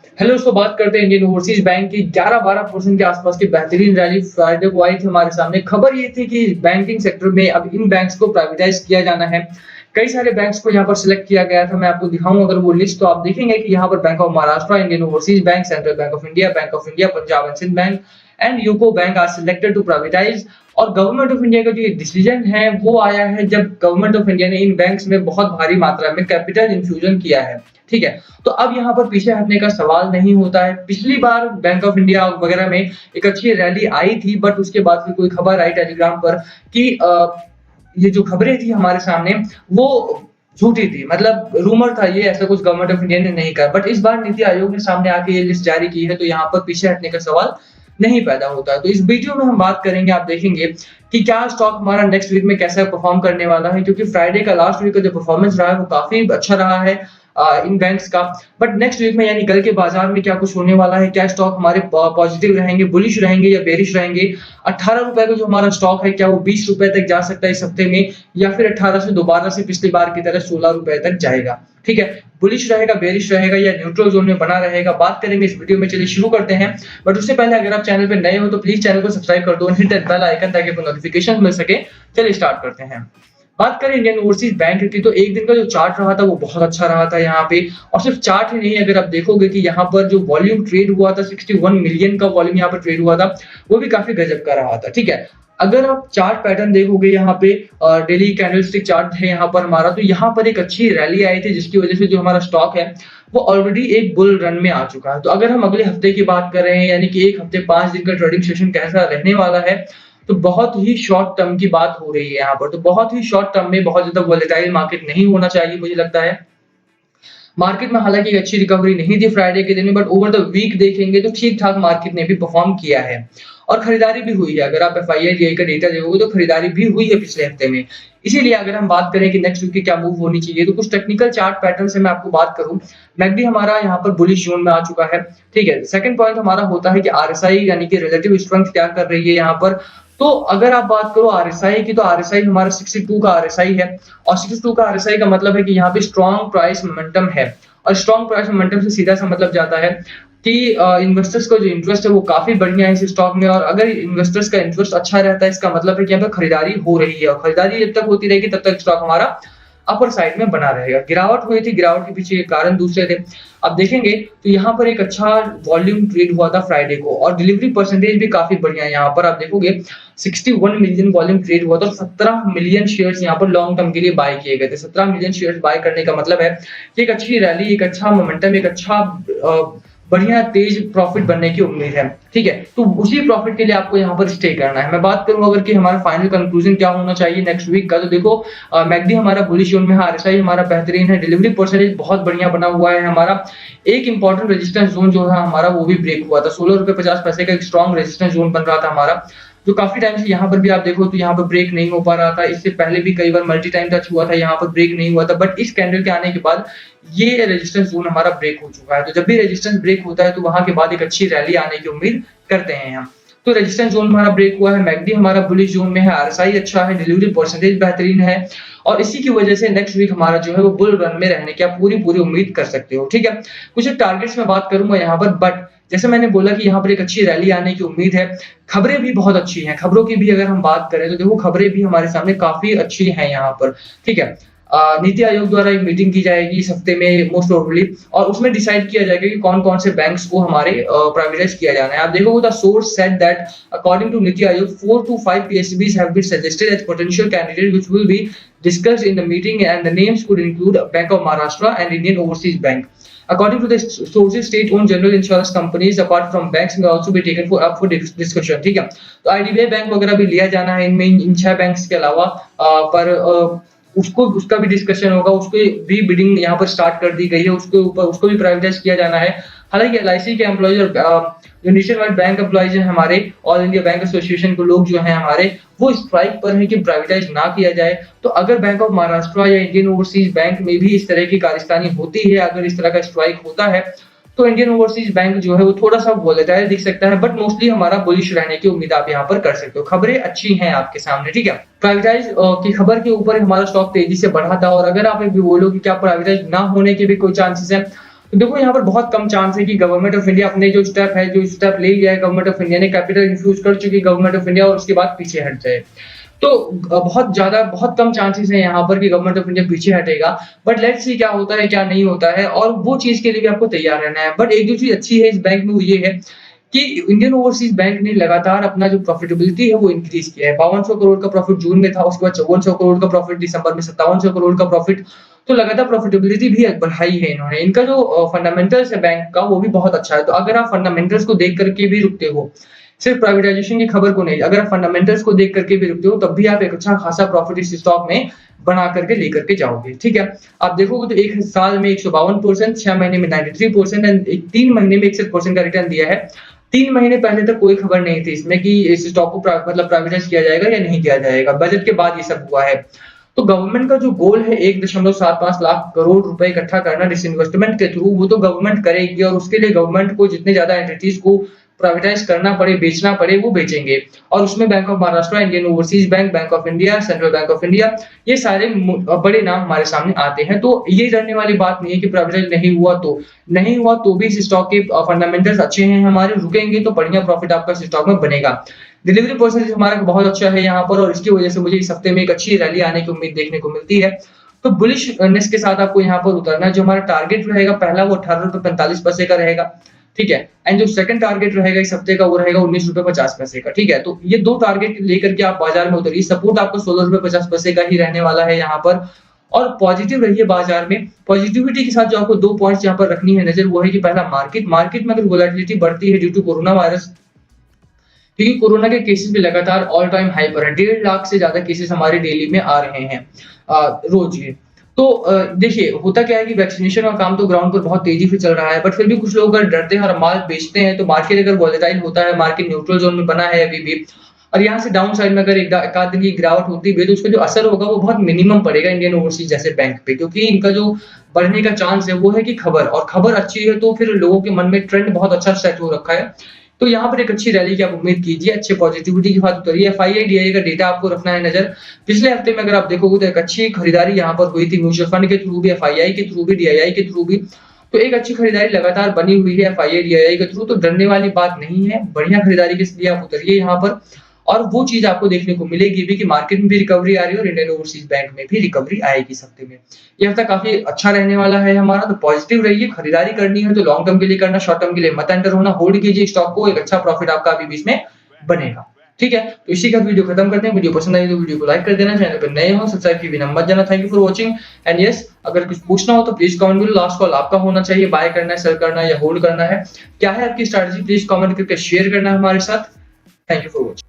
Hello, दोस्तों बात करते हैं इंडियन ओवरसीज बैंक की 11-12% के आसपास की बेहतरीन रैली फ्राइडे को आई थी हमारे सामने। खबर ये थी कि बैंकिंग सेक्टर में अब इन बैंक्स को प्राइवेटाइज किया जाना है। कई सारे बैंक्स को यहाँ पर सिलेक्ट किया गया था। मैं आपको दिखाऊं अगर वो लिस्ट, तो आप देखेंगे कि यहाँ पर bank of Maharashtra, Indian overseas bank, central bank of India, Punjab and Sindh bank and UCO bank are selected to privatise. और गवर्नमेंट ऑफ इंडिया का जो डिसीजन है वो आया है जब गवर्नमेंट ऑफ इंडिया ने इन बैंक्स में बहुत भारी मात्रा में कैपिटल इन्फ्यूजन किया है। ठीक है, तो अब यहाँ पर पीछे हटने का सवाल नहीं होता है। पिछली बार बैंक ऑफ इंडिया वगैरह में एक अच्छी रैली आई थी, बट उसके बाद फिर कोई खबर आई टेलीग्राम पर कि ये जो खबरें थी हमारे सामने वो झूठी थी, मतलब रूमर था ये, ऐसा कुछ गवर्नमेंट ऑफ इंडिया ने नहीं कहा। बट इस बार नीति आयोग ने सामने आके ये लिस्ट जारी की है, तो यहाँ पर पीछे हटने का सवाल नहीं पैदा होता है। तो इस वीडियो में हम बात करेंगे, आप देखेंगे कि क्या स्टॉक हमारा नेक्स्ट वीक में कैसा परफॉर्म करने वाला है, क्योंकि फ्राइडे का लास्ट वीक का जो परफॉर्मेंस रहा है वो काफी अच्छा रहा है इन बैंक्स का। बट नेक्स्ट वीक में यानी कल के बाजार में क्या कुछ होने वाला है, क्या स्टॉक हमारे पॉजिटिव रहेंगे, बुलिश रहेंगे या बेरिश रहेंगे। 18 रुपए का जो हमारा स्टॉक है क्या वो 20 रुपए तक जा सकता है इस हफ्ते में, या फिर 18 से दोबारा से पिछली बार की तरह 16 रुपए तक जाएगा। ठीक है, बुलिश रहेगा, बेरिश रहेगा या न्यूट्रल जोन में बना रहेगा, बात करेंगे इस वीडियो में। चलिए शुरू करते हैं। बट उससे पहले अगर आप चैनल पे नए हो तो प्लीज चैनल को सब्सक्राइब कर दो और हिट दैट बेल आइकन ताकि आपको नोटिफिकेशन मिल सके। चलिए स्टार्ट करते हैं। बात करें इंडियन ओवरसीज बैंक की, तो एक दिन का जो चार्ट रहा था वो बहुत अच्छा रहा था यहाँ पे। और सिर्फ चार्ट ही नहीं, अगर आप देखोगे कि यहाँ पर जो वॉल्यूम ट्रेड हुआ था, 61 मिलियन का वॉल्यूम यहाँ पर ट्रेड हुआ था, वो भी काफी गजब का रहा था। ठीक है, अगर आप चार्ट पैटर्न देखोगे यहाँ पे, डेली कैंडलस्टिक चार्ट है यहाँ पर हमारा, तो यहाँ पर एक अच्छी रैली आई थी जिसकी वजह से जो हमारा स्टॉक है वो ऑलरेडी एक बुल रन में आ चुका है। तो अगर हम अगले हफ्ते की बात कर रहे हैं, यानी कि एक हफ्ते 5 दिन का ट्रेडिंग सेशन कैसा रहने वाला है, तो बहुत ही शॉर्ट टर्म की बात हो रही है यहाँ पर। तो बहुत ही शॉर्ट टर्म में बहुत ज्यादा वोलेटाइल मार्केट नहीं होना चाहिए मुझे लगता है। मार्केट में हालांकि एक अच्छी रिकवरी नहीं थी फ्राइडे के दिन में, बट ओवर द वीक देखेंगे तो ठीक ठाक मार्केट ने भी परफॉर्म किया है और खरीदारी भी हुई है। अगर आप FII का डेटा देखोगे तो खरीदारी भी हुई है पिछले हफ्ते में। इसीलिए अगर हम बात करें कि नेक्स्ट वीक की क्या मूव होनी चाहिए, तो कुछ टेक्निकल चार्ट पैटर्न से मैं आपको बात करूं, मैकडी हमारा यहाँ पर बुलिश जोन में आ चुका है। ठीक है, सेकंड पॉइंट हमारा होता है कि RSI यानी कि रिलेटिव स्ट्रेंथ क्या कर रही है यहाँ पर। तो अगर आप बात करो RSI की, तो RSI हमारा 62 का RSI है, और 62 का RSI का मतलब है कि यहाँ पे स्ट्रॉन्ग प्राइस मोमेंटम है। और स्ट्रॉन्ग प्राइस मोमेंटम से सीधा सा मतलब जाता है कि इन्वेस्टर्स का जो इंटरेस्ट है वो काफी बढ़िया है इस स्टॉक में। और अगर इन्वेस्टर्स का इंटरेस्ट अच्छा रहता है, इसका मतलब है कि यहाँ पे खरीदारी हो रही है, और खरीदारी जब तक होती रहेगी तब तक स्टॉक हमारा अपर साइड में बना रहेगा। गिरावट हुई थी, गिरावट के पीछे कारण दूसरे थे। अब देखेंगे तो यहाँ पर एक अच्छा वॉल्यूम ट्रेड हुआ था फ्राइडे को, और डिलीवरी परसेंटेज भी काफी बढ़िया है। यहाँ पर आप देखोगे 61 मिलियन वॉल्यूम ट्रेड हुआ था, 17 मिलियन शेयर्स यहाँ पर लॉन्ग टर्म के लिए बाय किए गए थे। 17 मिलियन शेयर्स बाय करने का मतलब है कि एक अच्छी रैली, एक अच्छा मोमेंटम, एक अच्छा बढ़िया तेज प्रॉफिट बनने की उम्मीद है। ठीक है, तो उसी प्रॉफिट के लिए आपको यहाँ पर स्टे करना है। मैं बात करूं अगर कि हमारा फाइनल कंक्लूजन क्या होना चाहिए नेक्स्ट वीक का, तो देखो मैकडी हमारा बुलिश जोन में है, RSI हमारा बेहतरीन है, डिलीवरी परसेंटेज बहुत बढ़िया बना हुआ है हमारा। एक इंपॉर्टेंट रेजिस्टेंस जोन जो था हमारा वो भी ब्रेक हुआ था, 16 रुपए 50 पैसे का एक स्ट्रॉन्ग रेजिस्टेंस जोन बन रहा था हमारा, जो काफी टाइम से यहाँ पर भी आप देखो तो यहाँ पर ब्रेक नहीं हो पा रहा था। इससे पहले भी कई बार मल्टी टाइम टच हुआ था, यहाँ पर ब्रेक नहीं हुआ था, बट इस कैंडल के आने के बाद ये रेजिस्टेंस जोन हमारा ब्रेक हो चुका है। तो जब भी रेजिस्टेंस ब्रेक होता है तो वहां के बाद एक अच्छी रैली आने की उम्मीद करते हैं हम। तो रेजिस्टेंस जोन हमारा ब्रेक हुआ है, मैकडी हमारा बुलिश जोन में है, RSI अच्छा है, डिलीवरी परसेंटेज बेहतरीन है, और इसी की वजह से नेक्स्ट वीक हमारा जो है वो बुल रन में रहने की आप पूरी उम्मीद कर सकते हो। ठीक है, कुछ टारगेट्स में बात करूंगा यहाँ पर, बट जैसे मैंने बोला कि यहाँ पर एक अच्छी रैली आने की उम्मीद है। खबरें भी बहुत अच्छी हैं, खबरों की भी अगर हम बात करें तो देखो खबरें भी हमारे सामने काफी अच्छी हैं यहाँ पर। ठीक है, नीति आयोग द्वारा एक मीटिंग की जाएगी इस हफ्ते में मोस्ट प्रोबेबली, और उसमें डिसाइड किया जाएगा कि कौन कौन से बैंक्स को हमारे प्राइवेटाइज किया जाना है। आप देखोगे the source said that according to NITI Aayog 4 to 5 PSBs have been suggested as potential candidates which will be discussed in the meeting, and the names could include Bank of Maharashtra and Indian Overseas Bank. According to the sources, state-owned general insurance companies apart from banks may also be taken for discussion. ठीक है, तो IDBI bank वगैरह भी लिया जाना है इनमें, इन 6 banks के अलावा, पर उसका भी डिस्कशन होगा, उसको भी बिडिंग यहाँ पर स्टार्ट कर दी गई है, उसके ऊपर उसको भी प्राइवेटाइज किया जाना है। हालांकि LIC के एम्प्लॉइज और जो नेशनल वाइड बैंक एम्प्लॉइज हैं हमारे, ऑल इंडिया बैंक एसोसिएशन के लोग जो हैं हमारे, वो स्ट्राइक पर है कि प्राइवेटाइज ना किया जाए। तो अगर बैंक ऑफ महाराष्ट्र या इंडियन ओवरसीज बैंक में भी इस तरह की कारस्तानी होती है, अगर इस तरह का स्ट्राइक होता है, तो इंडियन ओवरसीज बैंक जो है वो थोड़ा सा वोलेटाइल दिख सकता है, बट मोस्टली हमारा बुलिश रहने की उम्मीद आप यहाँ पर कर सकते हो। खबरें अच्छी हैं आपके सामने। ठीक है, प्राइवेटाइज की खबर के ऊपर हमारा स्टॉक तेजी से बढ़ा था, और अगर आप भी बोलो कि क्या प्राइवेटाइज ना होने के भी कोई चांसेस है, तो देखो यहाँ पर बहुत कम चांस है कि गवर्नमेंट ऑफ इंडिया अपने जो स्टेप ले लिया है गवर्नमेंट ऑफ इंडिया ने, कैपिटल इन्फ्यूज कर चुकी है गवर्नमेंट ऑफ इंडिया, और उसके बाद पीछे हट जाए। तो बहुत कम चांसेस है यहाँ पर कि गवर्नमेंट ऑफ इंडिया पीछे हटेगा। बट लेट्स सी क्या होता है क्या नहीं होता है, और वो चीज के लिए भी आपको तैयार रहना है। बट एक जो चीज अच्छी है इस बैंक में वो ये है कि इंडियन ओवरसीज बैंक ने लगातार अपना जो प्रॉफिटेबिलिटी है वो इंक्रीज किया है। 5200 करोड़ का प्रॉफिट जून में था, उसके बाद 5400 करोड़ का प्रॉफिट दिसंबर में, 5700 करोड़ का प्रॉफिट। तो लगातार प्रॉफिटेबिलिटी भी बढ़ाई है इन्होंने। इनका जो फंडामेंटल्स है बैंक का वो भी बहुत अच्छा है। तो अगर आप फंडामेंटल्स को देख करके भी रुकते हो, सिर्फ प्राइवेटाइजेशन की खबर को नहीं, अगर आप फंडामेंटल्स को देख करके भी रुकते हो, तब भी आप एक अच्छा खासा प्रॉफिट इस स्टॉक में बना करके लेकर के जाओगे। ठीक है, आप देखोगे तो एक साल में 152%, 6 महीने में 93% एंड 3 महीने में 61% का रिटर्न दिया है। 3 महीने पहले तक कोई खबर नहीं थी इसमें कि इस स्टॉक को मतलब प्राइवेटाइज किया जाएगा या नहीं किया जाएगा। बजट के बाद ये सब हुआ है। तो गवर्नमेंट का जो गोल है 1.75 लाख करोड़ रुपए इकट्ठा करना डिसइन्वेस्टमेंट के थ्रू, वो तो गवर्नमेंट करेगी, और उसके लिए गवर्नमेंट को जितने ज्यादा एंटिटीज को प्राइवेटाइज करना पड़े, बेचना पड़े, वो बेचेंगे। और उसमें bank of Maharashtra, Indian overseas bank, bank of India, central bank of India, ये सारे बड़े नाम हमारे सामने आते हैं। तो ये डरने वाली बात नहीं है कि प्राइवेटाइज नहीं हुआ तो भी इस स्टॉक के फंडामेंटल्स अच्छे हैं हमारे, रुकेंगे तो बढ़िया प्रॉफिट आपका इस स्टॉक में बनेगा। डिलीवरी परसेंटेज हमारा बहुत अच्छा है यहाँ पर, और इसकी वजह से मुझे इस हफ्ते में एक अच्छी रैली आने की उम्मीद देखने को मिलती है। तो बुलिशनेस के साथ आपको यहाँ पर उतरना है। जो हमारा टारगेट रहेगा पहला वो 18.45 का रहेगा। ठीक है, एंड जो सेकंड टारगेट रहेगा इस हफ्ते का वो रहेगा 19.50 का। ठीक है, तो ये दो टारगेट लेकर के आप बाजार में उतरिए। सपोर्ट आपको 16.50 का ही रहने वाला है यहाँ पर। और पॉजिटिव रहिए बाजार में। पॉजिटिविटी के साथ जो आपको 2 पॉइंट्स यहाँ पर रखनी है नजर, वो है कि पहला मार्केट में अगर वोलेटिलिटी बढ़ती है ड्यू टू कोरोना वायरस, क्योंकि कोरोना के केसेस भी लगातार ऑल टाइम हाई पर है। 1.5 लाख से ज्यादा केसेस हमारे डेली में आ रहे हैं रोज ही। तो देखिए होता क्या है कि वैक्सीनेशन का काम तो ग्राउंड पर बहुत तेजी से चल रहा है, बट फिर भी कुछ लोग अगर डरते हैं और माल बेचते हैं, तो मार्केट अगर वॉलेटाइल होता है, मार्केट न्यूट्रल जोन में बना है अभी भी, और यहाँ से डाउन साइड में अगर एक आध दिन की गिरावट होती है तो उसका जो असर होगा वो बहुत मिनिमम पड़ेगा इंडियन ओवरसीज जैसे बैंक पे, क्योंकि इनका जो बढ़ने का चांस है वो है कि खबर अच्छी है, तो फिर लोगों के मन में ट्रेंड बहुत अच्छा सेट हो रखा है। तो यहाँ पर एक अच्छी रैली की आप उम्मीद कीजिए, अच्छे पॉजिटिविटी के साथ उतरिए। एफआईआई डीआई का डेटा आपको रखना है नजर। पिछले हफ्ते में अगर आप देखोगे तो एक अच्छी खरीदारी यहाँ पर हुई थी, म्यूचुअल फंड के थ्रू भी, एफआईआई के थ्रू भी, डीआईआई के थ्रू भी। तो एक अच्छी खरीदारी लगातार बनी हुई है एफआईआई डीआईआई के थ्रू, तो डरने वाली बात नहीं है। बढ़िया खरीदारी के लिए आप उतरिए यहाँ पर, और वो चीज आपको देखने को मिलेगी भी कि मार्केट में भी रिकवरी आ रही है और इंडियन ओवरसीज बैंक में भी रिकवरी आएगी इस हफ्ते में। ये हफ्ता काफी अच्छा रहने वाला है हमारा, तो पॉजिटिव रहिए। खरीदारी करनी है तो लॉन्ग टर्म के लिए करना, शॉर्ट टर्म के लिए मत एंटर होना, होल्ड कीजिए स्टॉक को, एक अच्छा प्रॉफिट आपका अभी बीच में बनेगा। ठीक है, तो इसी के साथ वीडियो खत्म करते हैं। वीडियो पसंद आई तो वीडियो को लाइक कर देना, चैनल पर नए हो सब्सक्राइब किए बिना मत जाना। Thank you for watching and yes, अगर कुछ पूछना हो तो प्लीज कमेंट करो। लास्ट कॉल आपका होना चाहिए, बाय करना है, सेल करना है या होल्ड करना है, क्या है आपकी स्ट्रैटेजी, प्लीज कमेंट करके शेयर करना है हमारे साथ। Thank you for watching.